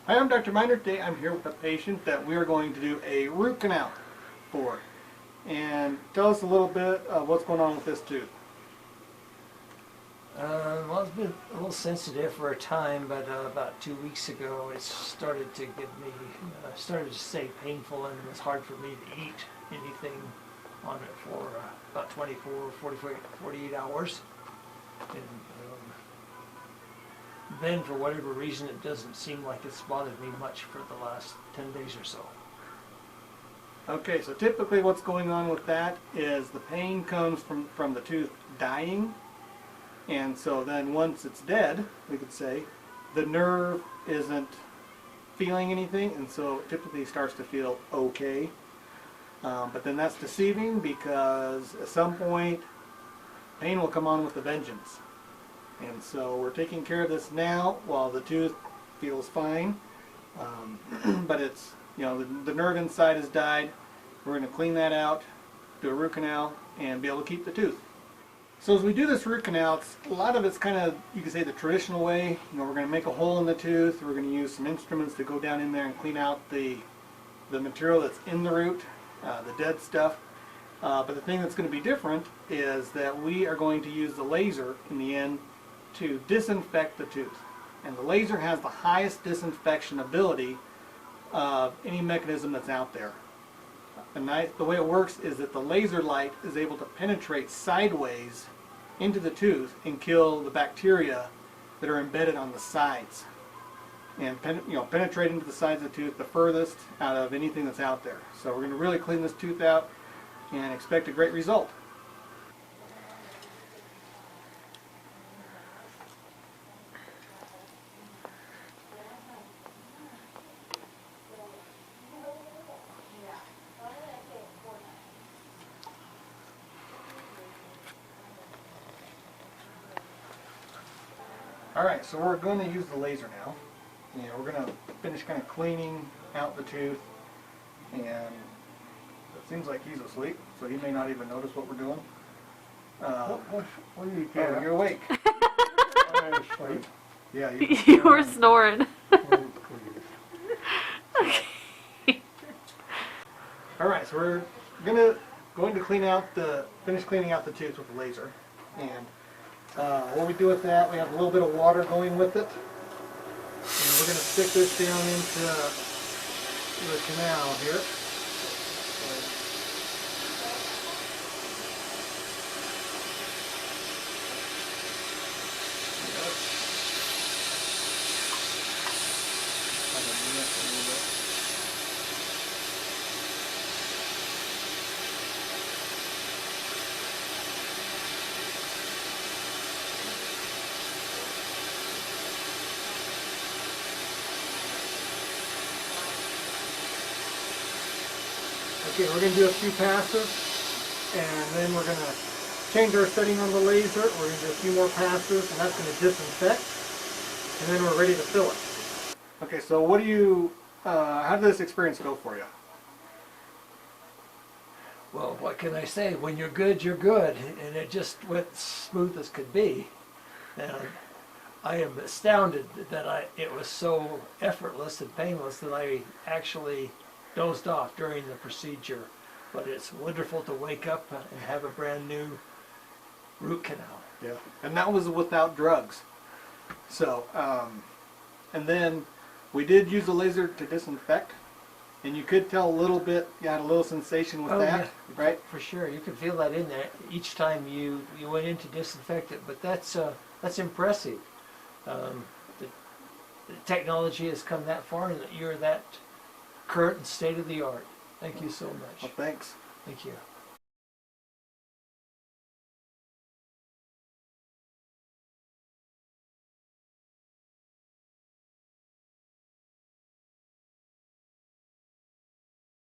Hi, I'm Dr. Miner. Today I'm here with a patient that we are going to do a root canal for. And tell us a little bit of what's going on with this tooth. Well, it's been a little sensitive for a time, but about 2 weeks ago it started to give me, started to stay painful, and it was hard for me to eat anything on it for about 24, 48 hours. And then for whatever reason it doesn't seem like it's bothered me much for the last 10 days or so. Okay, so typically what's going on with that is the pain comes from the tooth dying. And so then once it's dead, we could say, the nerve isn't feeling anything, and so it typically starts to feel okay. But then that's deceiving, because at some point pain will come on with a vengeance. And so we're taking care of this now while the tooth feels fine. But it's, you know, the nerve inside has died. We're going to clean that out, do a root canal, and be able to keep the tooth. So as we do this root canal, a lot of it's kind of, you could say, the traditional way. You know, we're going to make a hole in the tooth. We're going to use some instruments to go down in there and clean out the material that's in the root, the dead stuff. But the thing that's going to be different is that we are going to use the laser in the end to disinfect the tooth. And the laser has the highest disinfection ability of any mechanism that's out there. And the way it works is that the laser light is able to penetrate sideways into the tooth and kill the bacteria that are embedded on the sides, and penetrate into the sides of the tooth the furthest out of anything that's out there. So we're going to really clean this tooth out and expect a great result. Alright, so we're going to use the laser now. And we're going to finish kind of cleaning out the tooth. And it seems like he's asleep, so he may not even notice what we're doing. What are you Oh, doing? you're awake. I'm asleep. Yeah, You were snoring. Oh, please. Alright, so we're going to finish cleaning out the tooth with the laser. And what we do with that, we have a little bit of water going with it. And we're going to stick this down into the canal here. Okay, we're going to do a few passes, and then we're going to change our setting on the laser. We're going to do a few more passes, and that's going to disinfect, and then we're ready to fill it. Okay, so how did this experience go for you? Well, what can I say? When you're good, and it just went smooth as could be. And I am astounded that it was so effortless and painless that I actually dozed off during the procedure. But it's wonderful to wake up and have a brand new root canal. Yeah, and that was without drugs. So, and then we did use the laser to disinfect, and you could tell a little bit, you had a little sensation with that, yeah, right? For sure, you could feel that in there each time you went in to disinfect it. But that's impressive. The technology has come that far, and that you're that current and state of the art. Thank you so much. Well, thanks. Thank you.